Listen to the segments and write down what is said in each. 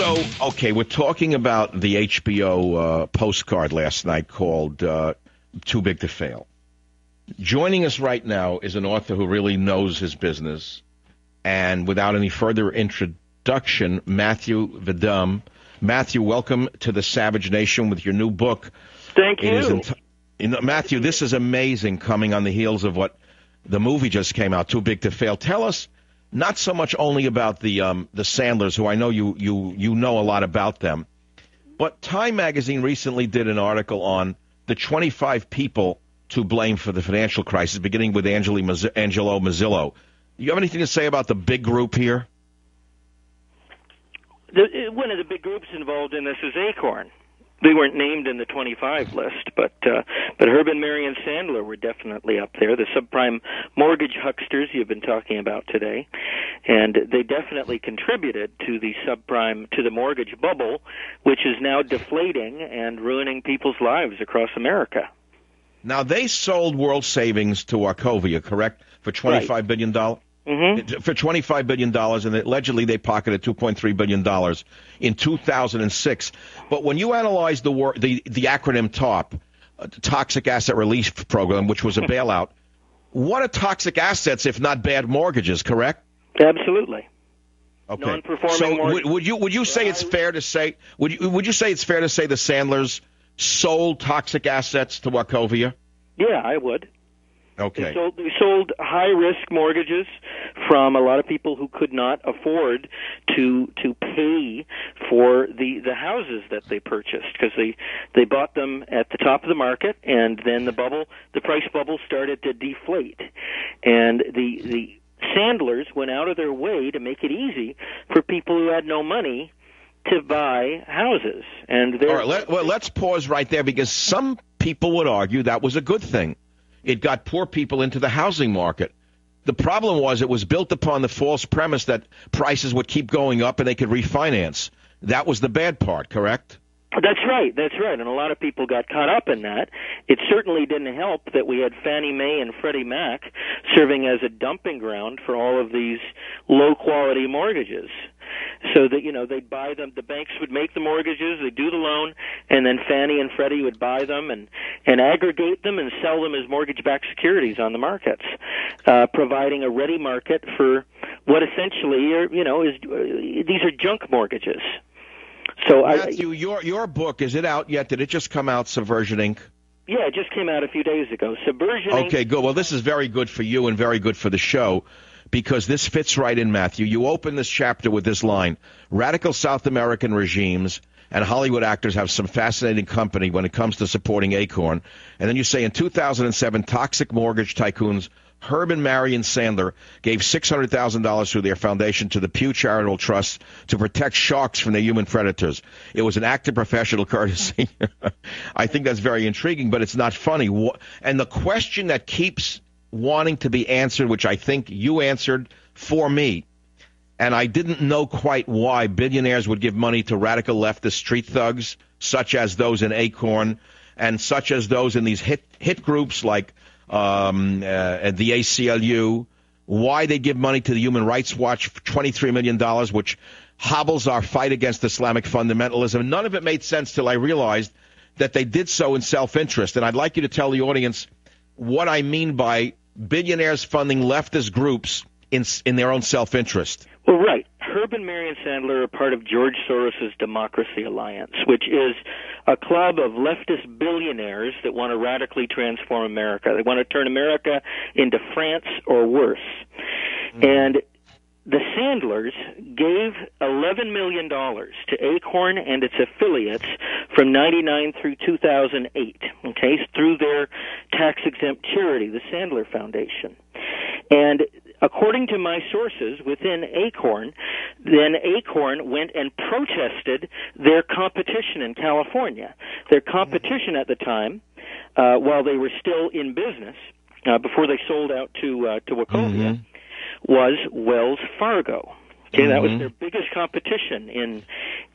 So, okay, we're talking about the HBO postcard last night called Too Big to Fail. Joining us right now is an author who really knows his business. And without any further introduction, Matthew Vadum. Matthew, welcome to the Savage Nation with your new book. Thank you. Matthew, this is amazing, coming on the heels of what the movie just came out, Too Big to Fail. Tell us not so much only about the Sandlers, who I know you know a lot about them, but Time Magazine recently did an article on the 25 people to blame for the financial crisis, beginning with Angelo Mazzillo. Do you have anything to say about the big group here? One of the big groups involved in this is ACORN. They weren't named in the 25 list, but Herb and Marion Sandler were definitely up there, the subprime mortgage hucksters you've been talking about today. And they definitely contributed to the subprime, to the mortgage bubble, which is now deflating and ruining people's lives across America. Now, they sold World Savings to Wachovia, correct, for $25 billion? Mm-hmm. For $25 billion, and allegedly they pocketed $2.3 billion in 2006. But when you analyze the acronym TARP, Toxic Asset Relief Program, which was a bailout, what are toxic assets if not bad mortgages, correct? Absolutely. Okay. Non-performing mortgages. Would you say it's fair to say would you say it's fair to say the Sandlers sold toxic assets to Wachovia? Yeah, I would. Okay. They sold high-risk mortgages from a lot of people who could not afford to pay for the houses that they purchased, because they bought them at the top of the market, and then the price bubble started to deflate, and the Sandlers went out of their way to make it easy for people who had no money to buy houses. And all right, let's pause right there, because some people would argue that was a good thing. It got poor people into the housing market. The problem was it was built upon the false premise that prices would keep going up and they could refinance. That was the bad part, correct? That's right. And a lot of people got caught up in that. It certainly didn't help that we had Fannie Mae and Freddie Mac serving as a dumping ground for all of these low-quality mortgages. So that, they'd buy them, the banks would make the mortgages, they'd do the loan, and then Fannie and Freddie would buy them and aggregate them and sell them as mortgage-backed securities on the markets, providing a ready market for what essentially these are junk mortgages. So Matthew, your book, is it out yet? Did it just come out, Subversion, Inc.? Yeah, it just came out a few days ago. Subversion. Okay, good. Well, this is very good for you and very good for the show, because this fits right in, Matthew. You open this chapter with this line: radical South American regimes and Hollywood actors have some fascinating company when it comes to supporting ACORN. And then you say in 2007, toxic mortgage tycoons Herb and Marion Sandler gave $600,000 through their foundation to the Pew Charitable Trust to protect sharks from their human predators. It was an act of professional courtesy. I think that's very intriguing, but it's not funny. And the question that keeps wanting to be answered, which I think you answered for me, and I didn't know quite why billionaires would give money to radical leftist street thugs, such as those in ACORN, and such as those in these hit groups like the ACLU, why they give money to the Human Rights Watch for $23 million, which hobbles our fight against Islamic fundamentalism. None of it made sense till I realized that they did so in self-interest. And I'd like you to tell the audience what I mean by billionaires funding leftist groups in their own self-interest. Well, right. Herb and Marion Sandler are part of George Soros's Democracy Alliance, which is a club of leftist billionaires that want to radically transform America. They want to turn America into France or worse. And the Sandlers gave $11 million to ACORN and its affiliates from 1999 through 2008, okay, through their tax-exempt charity, the Sandler Foundation. And according to my sources within ACORN, then ACORN went and protested their competition in California. Their competition at the time, while they were still in business, before they sold out to Wachovia, was Wells Fargo. Okay, that was their biggest competition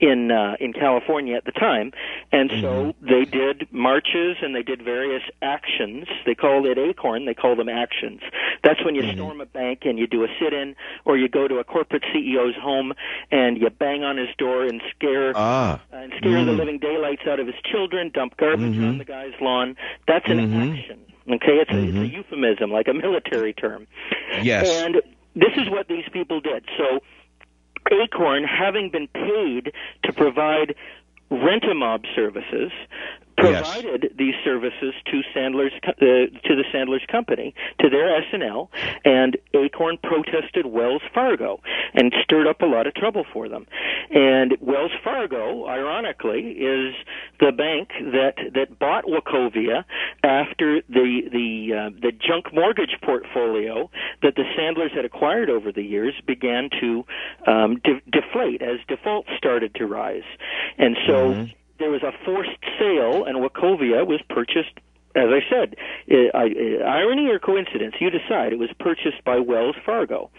in California at the time, and so they did marches and they did various actions. They called it ACORN. They call them actions. That's when you storm a bank and you do a sit-in, or you go to a corporate CEO's home and you bang on his door and scare the living daylights out of his children, dump garbage on the guy's lawn. That's an action. Okay, it's a euphemism, like a military term. Yes, and this is what these people did. So ACORN, having been paid to provide rent-a-mob services, provided these services to the Sandler's company, to their S&L, and ACORN protested Wells Fargo and stirred up a lot of trouble for them. And Wells Fargo, ironically, is the bank that bought Wachovia after the junk mortgage portfolio that the Sandlers had acquired over the years began to deflate as defaults started to rise. And so there was a forced sale, and Wachovia was purchased, as I said, irony or coincidence, you decide. It was purchased by Wells Fargo.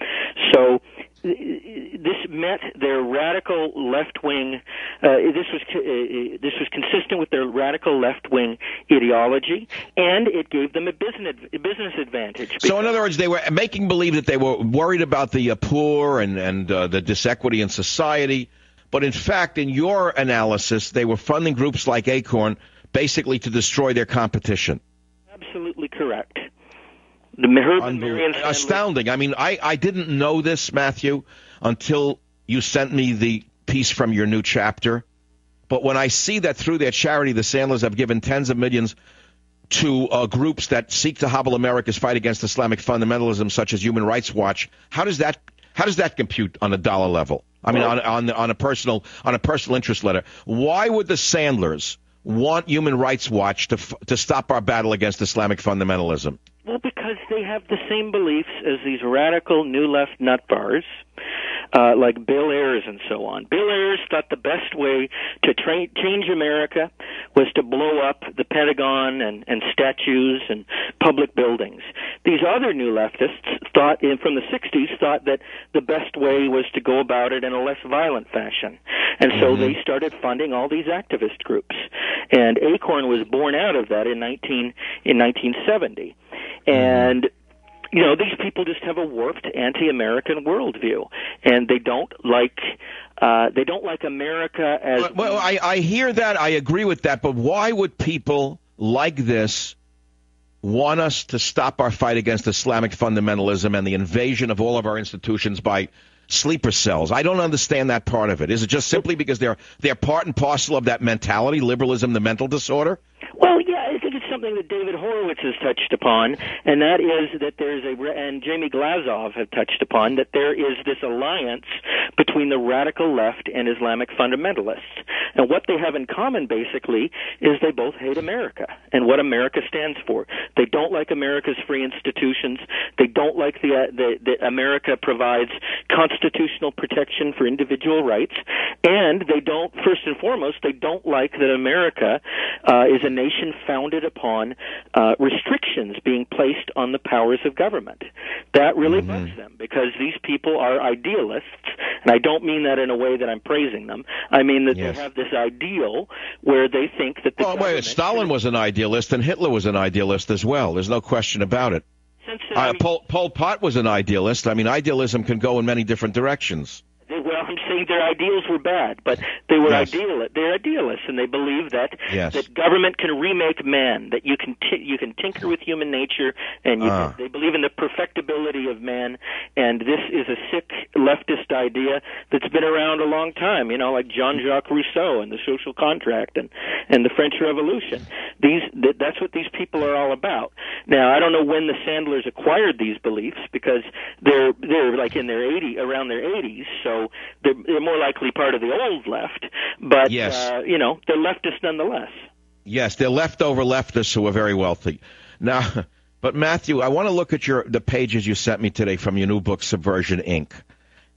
So this met their radical left-wing, this was consistent with their radical left-wing ideology, and it gave them a business advantage. So in other words, they were making believe that they were worried about the poor and the disequity in society. But in fact, in your analysis, they were funding groups like ACORN basically to destroy their competition. Absolutely correct. The Herb and Marion Sandler. Astounding. I mean, I didn't know this, Matthew, until you sent me the piece from your new chapter. But when I see that through their charity, the Sandlers have given tens of millions to groups that seek to hobble America's fight against Islamic fundamentalism, such as Human Rights Watch, how does that compute on a dollar level? I mean, on a personal interest letter. Why would the Sandlers want Human Rights Watch to stop our battle against Islamic fundamentalism? Well, because they have the same beliefs as these radical new left nutbars, like Bill Ayers and so on. Bill Ayers thought the best way to change America was to blow up the Pentagon and statues and public buildings. These other new leftists from the 60s thought that the best way was to go about it in a less violent fashion. And so they started funding all these activist groups. And ACORN was born out of that in 1970. And you know, these people just have a warped anti-American worldview, and they don't like America as. Well, I hear that. I agree with that. But why would people like this want us to stop our fight against Islamic fundamentalism and the invasion of all of our institutions by sleeper cells? I don't understand that part of it. Is it just simply because they're part and parcel of that mentality, liberalism, the mental disorder? Well, yeah, I think it's something that David Horowitz has touched upon, and that is that and Jamie Glazov have touched upon, that there is this alliance between the radical left and Islamic fundamentalists. And what they have in common, basically, is they both hate America and what America stands for. They don't like America's free institutions. They don't like that America provides constitutional protection for individual rights. And they don't, first and foremost, they don't like that America is a nation founded upon restrictions being placed on the powers of government. That really bugs them, because these people are idealists, and I don't mean that in a way that I'm praising them. I mean that they have this ideal where they think that the government... Stalin was an idealist, and Hitler was an idealist as well. There's no question about it. Pol Pot was an idealist. I mean, idealism can go in many different directions. Well, I'm saying their ideals were bad, but they were they're idealists, and they believe that that government can remake man, that you can tinker with human nature, and they believe in the perfectibility of man. And this is a sick leftist idea that's been around a long time. You know, like Jean-Jacques Rousseau and the Social Contract and the French Revolution. That's what these people are all about. Now, I don't know when the Sandlers acquired these beliefs, because they're like in their around their 80s, so they're more likely part of the old left, but they're leftists nonetheless. Yes, they're leftover leftists who are very wealthy. Now, but Matthew, I want to look at the pages you sent me today from your new book, Subversion, Inc.,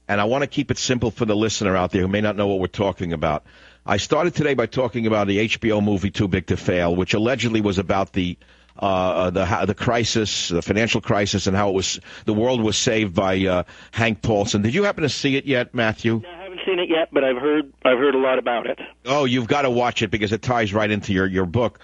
and I want to keep it simple for the listener out there who may not know what we're talking about. I started today by talking about the HBO movie Too Big to Fail, which allegedly was about the the crisis, the financial crisis, and how the world was saved by Hank Paulson. Did you happen to see it yet, Matthew? No, I haven't seen it yet, but I've heard a lot about it. Oh, you've got to watch it because it ties right into your book.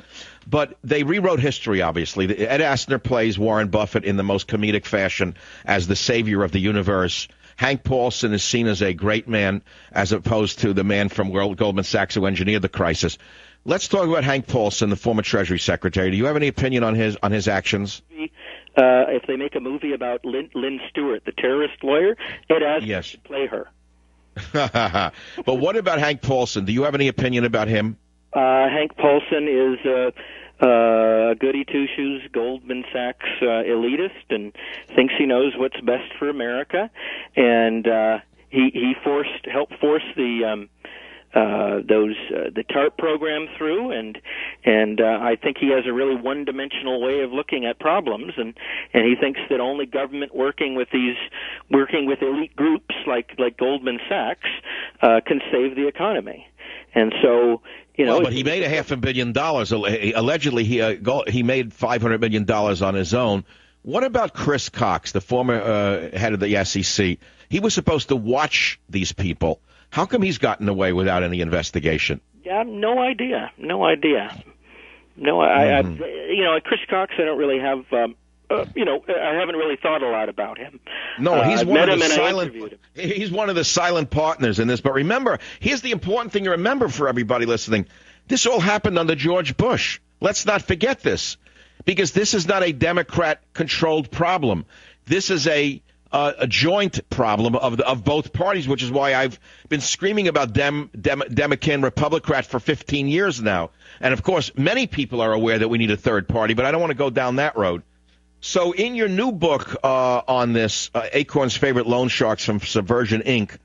But they rewrote history, obviously. Ed Asner plays Warren Buffett in the most comedic fashion as the savior of the universe. Hank Paulson is seen as a great man as opposed to the man from Goldman Sachs who engineered the crisis. Let's talk about Hank Paulson, the former Treasury Secretary. Do you have any opinion on his actions? If they make a movie about Lynn Stewart, the terrorist lawyer, Ed Asner should play her. But what about Hank Paulson? Do you have any opinion about him? Hank Paulson is a goody two-shoes Goldman Sachs elitist and thinks he knows what's best for America, and he helped force the TARP program through, and I think he has a really one-dimensional way of looking at problems, and he thinks that only government working with elite groups like Goldman Sachs can save the economy, and so. But he made $500 million. Allegedly, he made $500 million on his own. What about Chris Cox, the former head of the SEC? He was supposed to watch these people. How come he's gotten away without any investigation? Yeah, no idea. Chris Cox, I don't really have. I haven't really thought a lot about him. No, he's one of the silent partners in this. But remember, here's the important thing to remember for everybody listening. This all happened under George Bush. Let's not forget this, because this is not a Democrat-controlled problem. This is a joint problem of both parties, which is why I've been screaming about Democrat, Republican for 15 years now. And, of course, many people are aware that we need a third party, but I don't want to go down that road. So in your new book on this, Acorn's Favorite Loan Sharks from Subversion, Inc.,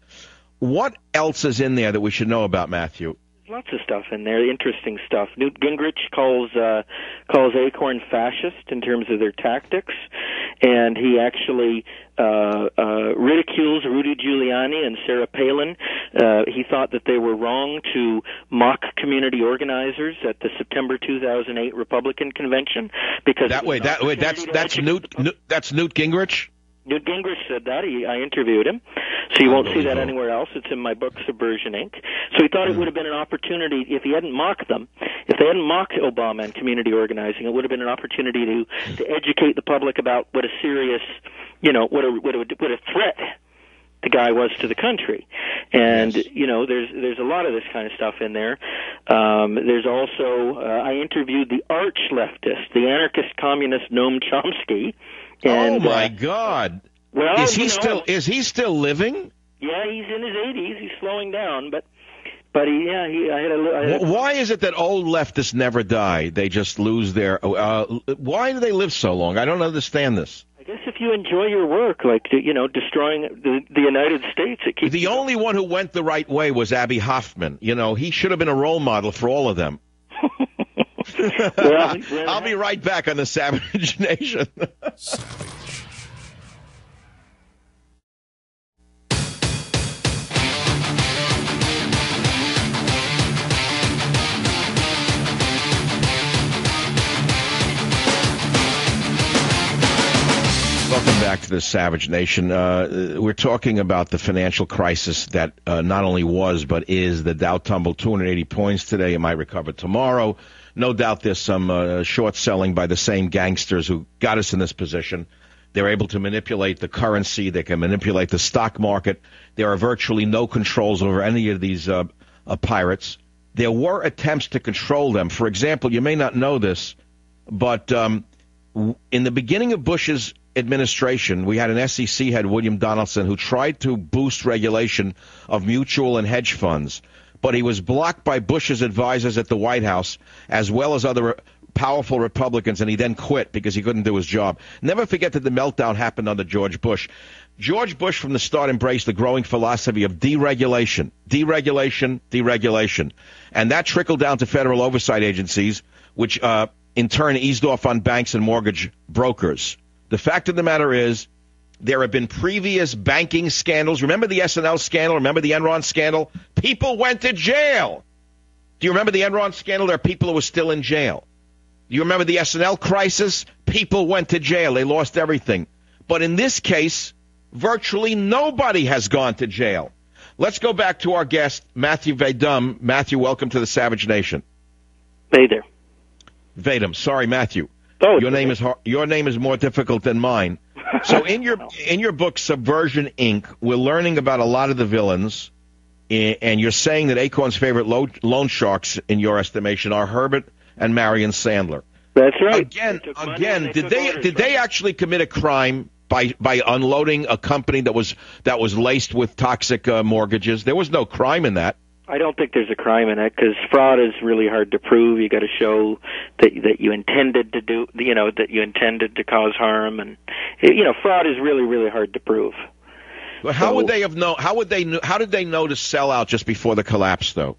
what else is in there that we should know about, Matthew? Lots of stuff in there, interesting stuff. Newt Gingrich calls Acorn fascist in terms of their tactics, and he actually ridicules Rudy Giuliani and Sarah Palin. He thought that they were wrong to mock community organizers at the September 2008 Republican convention because that's Newt Gingrich. Newt Gingrich said that. I interviewed him. So you won't see that anywhere else. It's in my book, Subversion, Inc. So he thought it would have been an opportunity, if he hadn't mocked them, if they hadn't mocked Obama and community organizing, it would have been an opportunity to educate the public about what a serious, what a threat the guy was to the country. And, there's a lot of this kind of stuff in there. There's also, I interviewed the arch leftist, the anarchist communist Noam Chomsky. And, oh my God! Well, is he still living? Yeah, he's in his 80s. He's slowing down, but why is it that old leftists never die? They just lose their. Why do they live so long? I don't understand this. I guess if you enjoy your work, like destroying the United States, it keeps. The only one who went the right way was Abby Hoffman. He should have been a role model for all of them. Well, I'll be right back on the Savage Nation. Welcome back to the Savage Nation. We're talking about the financial crisis that not only was but is. The Dow tumbled 280 points today. It might recover tomorrow. No doubt there's some short selling by the same gangsters who got us in this position. They're able to manipulate the currency. They can manipulate the stock market. There are virtually no controls over any of these pirates. There were attempts to control them. For example, you may not know this, but in the beginning of Bush's administration, we had an SEC head, William Donaldson, who tried to boost regulation of mutual and hedge funds. But he was blocked by Bush's advisors at the White House, as well as other powerful Republicans, and he then quit because he couldn't do his job. Never forget that the meltdown happened under George Bush. George Bush, from the start, embraced the growing philosophy of deregulation, deregulation, deregulation. And that trickled down to federal oversight agencies, which in turn eased off on banks and mortgage brokers. The fact of the matter is, there have been previous banking scandals. Remember the SNL scandal? Remember the Enron scandal? People went to jail. Do you remember the Enron scandal? There are people who are still in jail. You remember the SNL crisis? People went to jail. They lost everything. But in this case, virtually nobody has gone to jail. Let's go back to our guest, Matthew Vadum. Matthew, welcome to the Savage Nation. Hey there. Vadum. Sorry, Matthew. Oh, your name is more difficult than mine. So in your book, Subversion, Inc., we're learning about a lot of the villains, and you're saying that ACORN's favorite loan sharks, in your estimation, are Herb and Marion Sandler. That's right. Again, did they actually commit a crime by unloading a company that was laced with toxic mortgages? There was no crime in that. I don't think there's a crime in it because fraud is really hard to prove. You got to show that you intended to do, that you intended to cause harm, and fraud is really, really hard to prove. Well, how would they have known? How did they know to sell out just before the collapse, though?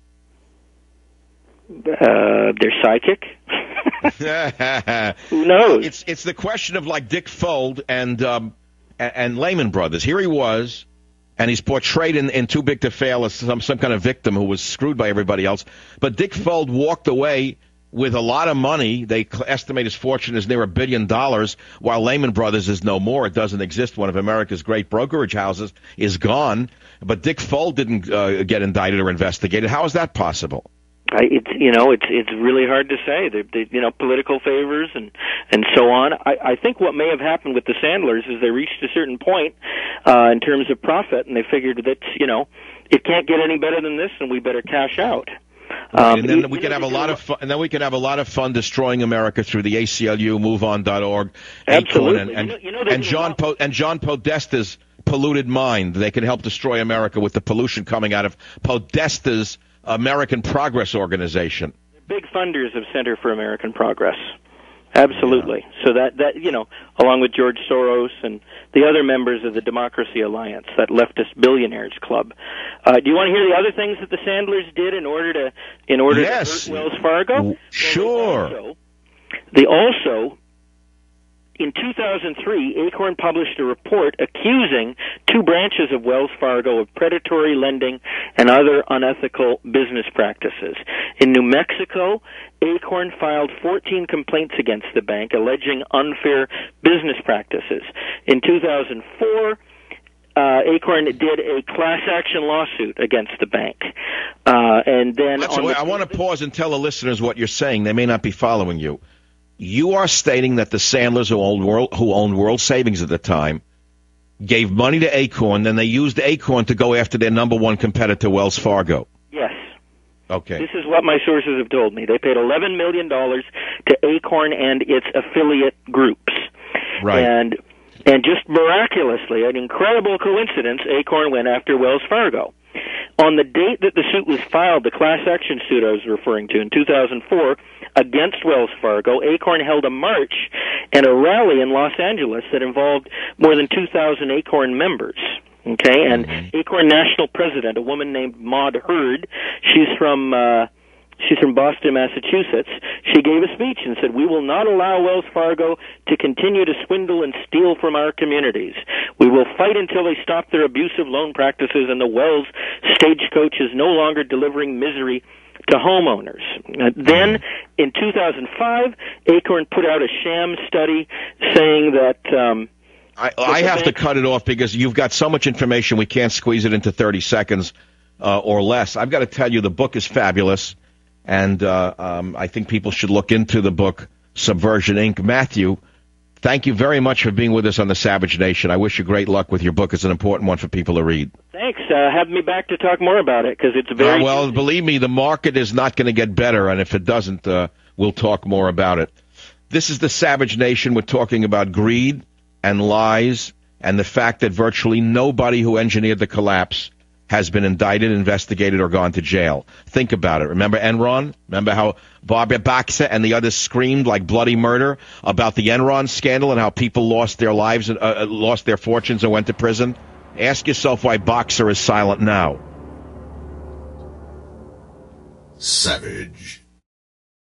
They're psychic. Who knows? It's the question of like Dick Fold and Lehman Brothers. Here he was, and he's portrayed in Too Big to Fail as some kind of victim who was screwed by everybody else. But Dick Fold walked away with a lot of money. They estimate his fortune is near $1 billion, while Lehman Brothers is no more. It doesn't exist. One of America's great brokerage houses is gone. But Dick Fold didn't get indicted or investigated. How is that possible? It's really hard to say. Political favors and so on. I think what may have happened with the Sandlers is they reached a certain point in terms of profit, and they figured that it can't get any better than this, and we better cash out. Right, and then we can have a lot of fun. And then we can have a lot of fun destroying America through the ACLU, MoveOn.org, Absolutely. ACORN, and John Podesta's polluted mind. They can help destroy America with the pollution coming out of Podesta's American Progress Organization. Big funders of Center for American Progress. Absolutely. Yeah. So that along with George Soros and the other members of the Democracy Alliance, that leftist billionaires club. Do you want to hear the other things that the Sandlers did in order to hurt Wells Fargo? Sure. They also in 2003, ACORN published a report accusing two branches of Wells Fargo of predatory lending and other unethical business practices. In New Mexico, ACORN filed 14 complaints against the bank alleging unfair business practices. In 2004, ACORN did a class action lawsuit against the bank. And then I want to pause and tell the listeners what you're saying. They may not be following you. You are stating that the Sandlers, who owned World Savings at the time, gave money to ACORN, then they used ACORN to go after their number one competitor, Wells Fargo. Yes. Okay. This is what my sources have told me. They paid $11 million to ACORN and its affiliate groups. Right. And just miraculously, an incredible coincidence, ACORN went after Wells Fargo. On the date that the suit was filed, the class action suit I was referring to in 2004, against Wells Fargo, ACORN held a march and a rally in Los Angeles that involved more than 2,000 ACORN members. Okay, and ACORN national president, a woman named Maud Hurd, she's from Boston, Massachusetts. She gave a speech and said, "We will not allow Wells Fargo to continue to swindle and steal from our communities. We will fight until they stop their abusive loan practices and the Wells stagecoach is no longer delivering misery to homeowners." Then, in 2005, ACORN put out a sham study saying that... I have to cut it off because you've got so much information we can't squeeze it into 30 seconds or less. I've got to tell you, the book is fabulous, and I think people should look into the book, Subversion, Inc. Matthew, thank you very much for being with us on the Savage Nation. I wish you great luck with your book. It's an important one for people to read. Thanks. Have me back to talk more about it, because it's very... well, believe me, the market is not going to get better, and if it doesn't, we'll talk more about it. This is the Savage Nation. We're talking about greed and lies and the fact that virtually nobody who engineered the collapse has been indicted, investigated, or gone to jail. Think about it. Remember Enron? Remember how Barbara Boxer and the others screamed like bloody murder about the Enron scandal and how people lost their lives, and lost their fortunes and went to prison? Ask yourself why Boxer is silent now. Savage.